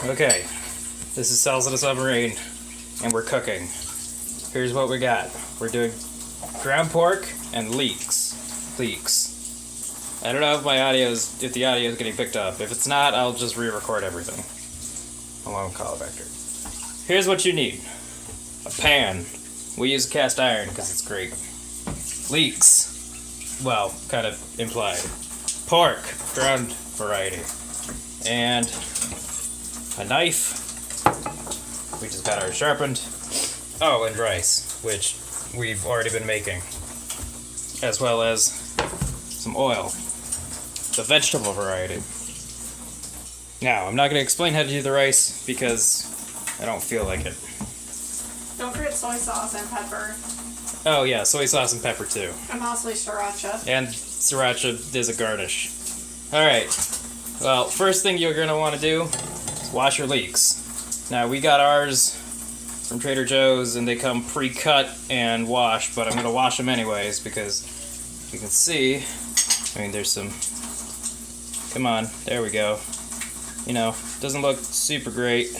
Okay, this is Cells at a Submarine, and we're cooking. Here's what we got. We're doing ground pork and leeks. I don't know if if the audio is getting picked up. If it's not, I'll just re-record everything along with Colibacter. Here's what you need: a pan. We use cast iron because it's great. Leeks, well, kind of implied. Pork, ground variety, and a knife. We just got ours sharpened. Oh, and rice, which we've already been making, as well as some oil, the vegetable variety. Now, I'm not going to explain how to do the rice because I don't feel like it. Don't forget soy sauce and pepper. Oh yeah, soy sauce and pepper too. And possibly sriracha. And sriracha is a garnish. Alright, well, first thing you're going to want to do is wash your leeks. Now, we got ours from Trader Joe's and they come pre-cut and washed, but I'm going to wash them anyways because you can see, I mean, there's some, come on, there we go. You know, doesn't look super great.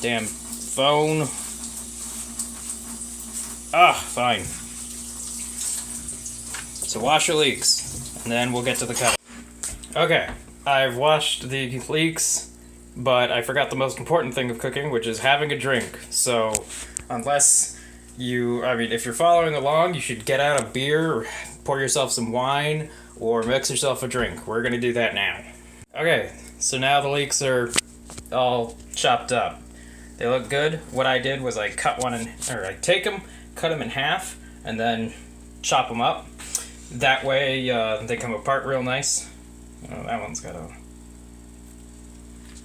Damn phone. Fine. So wash your leeks, and then we'll get to the cutting. Okay, I've washed the leeks, but I forgot the most important thing of cooking, which is having a drink. So, unless you, if you're following along, you should get out a beer, or pour yourself some wine, or mix yourself a drink. We're gonna do that now. Okay, so now the leeks are all chopped up. They look good. What I did was I take them, cut them in half, and then chop them up. That way they come apart real nice. Oh, that one's got a...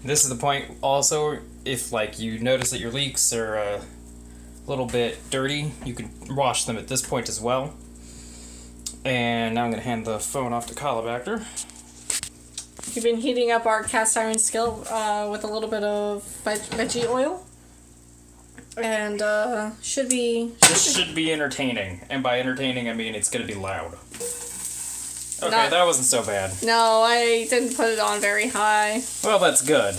This is the point also, if you notice that your leeks are a little bit dirty, you can wash them at this point as well. And now I'm going to hand the phone off to Colibacter. We've been heating up our cast iron skillet with a little bit of veggie oil. And should be entertaining. And by entertaining, I mean it's going to be loud. Okay, that wasn't so bad. No, I didn't put it on very high. Well, that's good.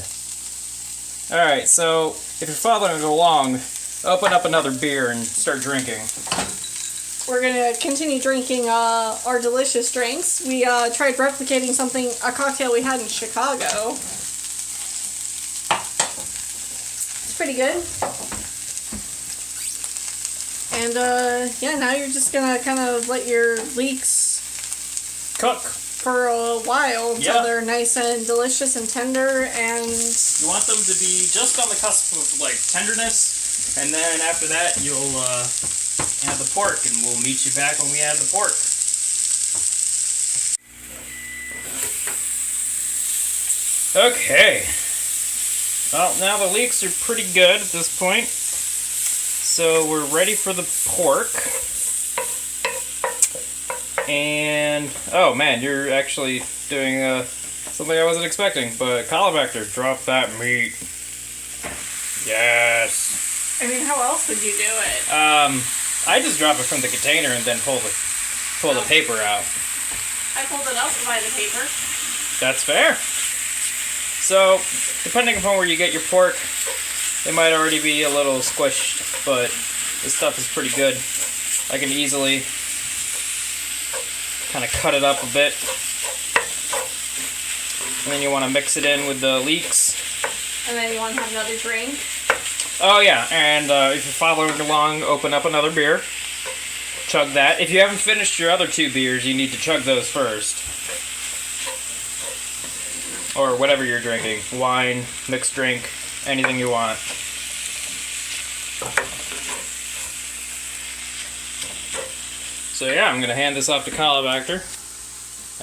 Alright, so if you're following along, open up another beer and start drinking. We're going to continue drinking our delicious drinks. We tried replicating a cocktail we had in Chicago. It's pretty good. And, yeah, now you're just going to kind of let your leeks cook for a while until they're nice and delicious and tender, and you want them to be just on the cusp of tenderness, and then after that you'll add the pork, and we'll meet you back when we add the pork. Okay, well, now the leeks are pretty good at this point, so we're ready for the pork. And, oh man, you're actually doing something I wasn't expecting, but Colibacter, drop that meat. Yes. I mean, how else would you do it? I just drop it from the container and then pull the paper out. I pulled it up by the paper. That's fair. So, depending upon where you get your pork, it might already be a little squished, but this stuff is pretty good. I can easily kind of cut it up a bit. And then you want to mix it in with the leeks. And then you want to have another drink. Oh yeah, and if you're following along, open up another beer. Chug that. If you haven't finished your other 2 beers, you need to chug those first. Or whatever you're drinking. Wine, mixed drink, anything you want. So yeah, I'm gonna hand this off to Colibacter,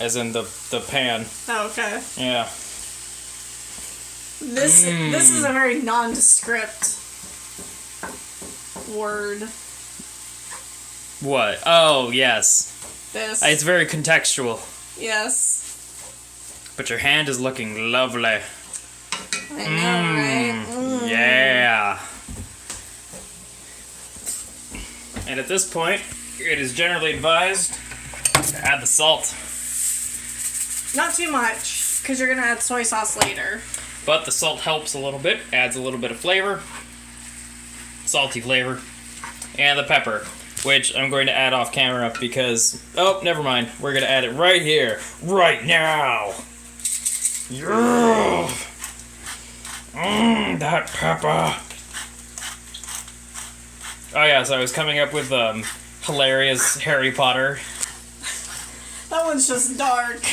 as in the pan. Oh, okay. Yeah. This is a very nondescript word. What? Oh yes. This. It's very contextual. Yes. But your hand is looking lovely. I know, right? Yeah. And at this point, it is generally advised to add the salt. Not too much, because you're going to add soy sauce later. but the salt helps a little bit, adds a little bit of flavor, salty flavor, and the pepper, which I'm going to add off camera because, oh, never mind, we're going to add it right here, right now. Yeah. That pepper. Oh yeah, so I was coming up with hilarious Harry Potter. That one's just dark.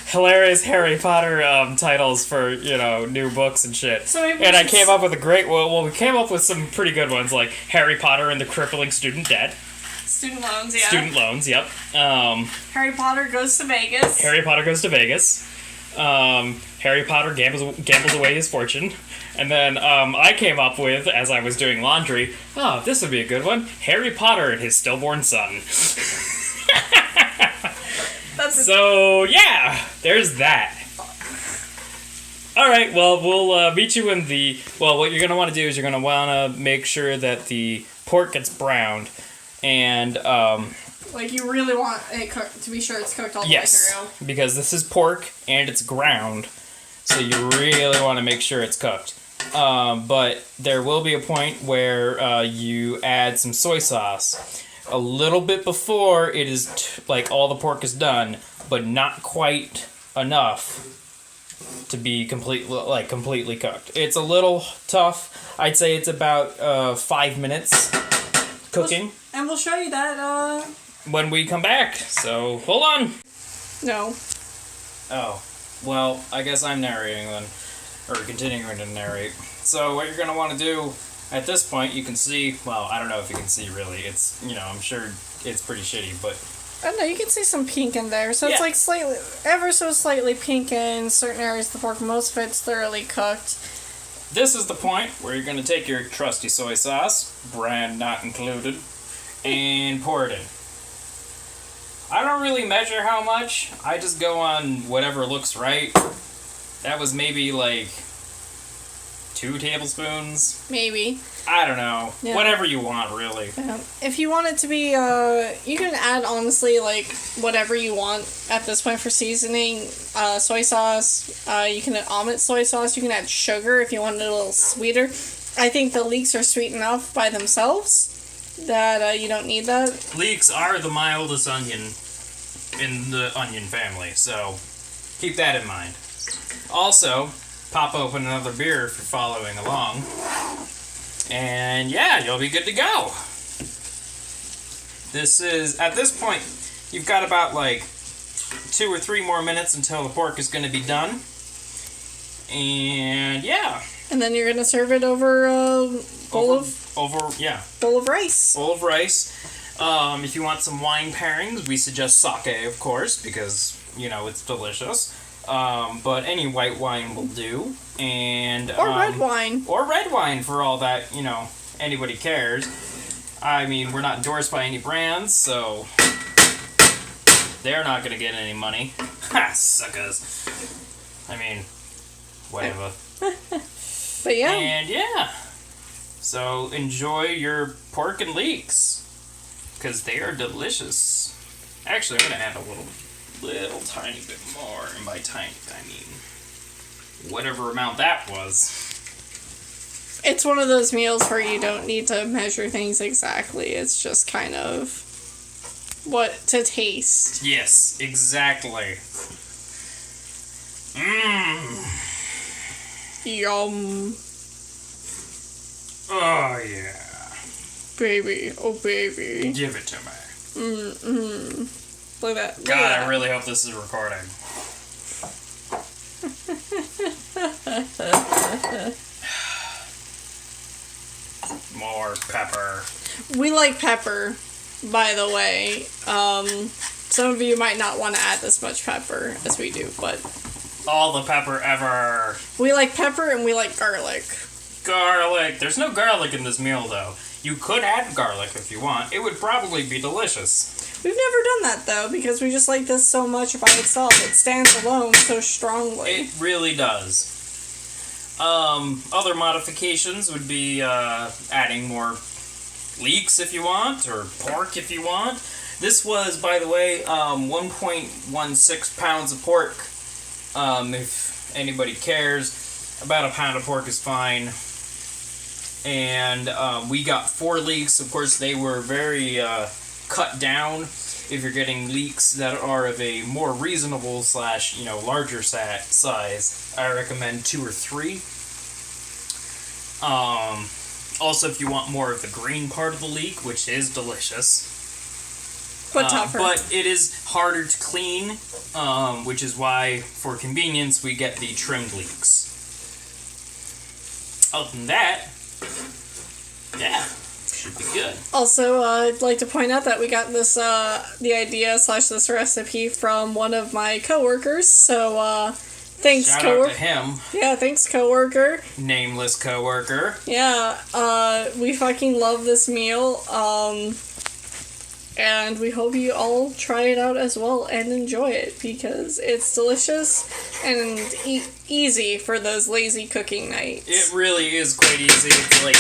Hilarious Harry Potter titles for, you know, new books and shit. So maybe and I came up with a great, well, we came up with some pretty good ones, like Harry Potter and the Crippling Student Debt. Student loans, yeah. Student loans, yep. Harry Potter goes to Vegas. Harry Potter goes to Vegas. Harry Potter gambles away his fortune. And then I came up with, as I was doing laundry, oh, this would be a good one, Harry Potter and his stillborn son. So, yeah, there's that. Alright, well, we'll meet you in the... Well, what you're going to want to do is you're going to want to make sure that the pork gets browned. And, like, you really want it cooked to be sure it's cooked all the way through. Because this is pork and it's ground. So you really want to make sure it's cooked. But there will be a point where you add some soy sauce. A little bit before it is, like, all the pork is done, but not quite enough to be completely cooked. It's a little tough. I'd say it's about 5 minutes cooking. And we'll show you that when we come back. So hold on. No. Oh, well, I guess I'm narrating then, or continuing to narrate. So what you're gonna want to do. At this point, you can see, well, I don't know if you can see really, it's, you know, I'm sure it's pretty shitty, but... I don't know, you can see some pink in there, so it's like slightly, ever so slightly pink in certain areas of the pork, most of it's thoroughly cooked. This is the point where you're going to take your trusty soy sauce, brand not included, and pour it in. I don't really measure how much, I just go on whatever looks right. That was maybe like 2 tablespoons? Maybe. I don't know. Yeah. Whatever you want, really. Yeah. If you want it to be, you can add, honestly, like, whatever you want at this point for seasoning. Soy sauce, you can add almond soy sauce, you can add sugar if you want it a little sweeter. I think the Leeks are sweet enough by themselves that you don't need that. Leeks are the mildest onion in the onion family, so keep that in mind. Also, pop open another beer if you're following along. And yeah, you'll be good to go. This is, at this point, you've got about like 2 or 3 more minutes until the pork is going to be done. And yeah. And then you're going to serve it over a bowl of rice. Bowl of rice. If you want some wine pairings, we suggest sake, of course, because, you know, it's delicious. But any white wine will do. And or red wine. Or red wine, for all that, you know, anybody cares. I mean, we're not endorsed by any brands, so they're not going to get any money. Ha, suckers. I mean, whatever. But yeah. And yeah. So enjoy your pork and leeks, because they are delicious. Actually, I'm going to add a little tiny bit more. And by tiny, I mean whatever amount that was. It's one of those meals where you don't need to measure things exactly. It's just kind of what to taste. Yes, exactly. Mmm. Yum. Oh, yeah. Baby. Oh, baby. Give it to me. Mm-hmm. Look at that. God, I really hope this is recording. More pepper. We like pepper, by the way. Some of you might not want to add this much pepper as we do, but... All the pepper ever. We like pepper and we like garlic. Garlic. There's no garlic in this meal, though. You could add garlic if you want. It would probably be delicious. We've never done that, though, because we just like this so much by itself. It stands alone so strongly. It really does. Other modifications would be adding more leeks if you want, or pork if you want. This was, by the way, 1.16 pounds of pork, if anybody cares. about a pound of pork is fine. And we got 4 leeks. Of course, they were very cut down. If you're getting leeks that are of a more reasonable / larger size, I recommend 2 or 3. Also, if you want more of the green part of the leek, which is delicious. But tougher. But it is harder to clean, which is why, for convenience, we get the trimmed leeks. Other than that, yeah, should be good. Also, I'd like to point out that we got this, the idea / this recipe from one of my coworkers. So, thanks, Shout out to him. Yeah, thanks, coworker. Nameless coworker. Yeah, we fucking love this meal. And we hope you all try it out as well and enjoy it because it's delicious and easy for those lazy cooking nights. It really is quite easy. It's like,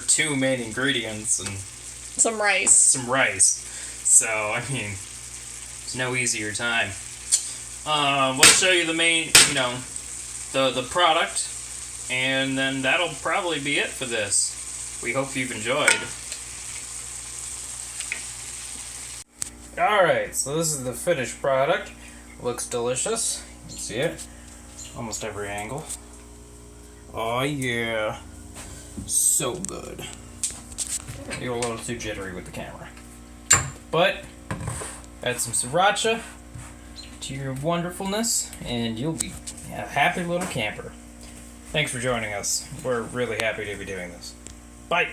2 main ingredients and some rice. So, I mean, there's no easier time. Let's show you the main, the product, and then that'll probably be it for this. We hope you've enjoyed. Alright, so this is the finished product. Looks delicious. You can see it. Almost every angle. Oh yeah. So good. You're a little too jittery with the camera. But, add some sriracha to your wonderfulness, and you'll be a happy little camper. Thanks for joining us. We're really happy to be doing this. Bye!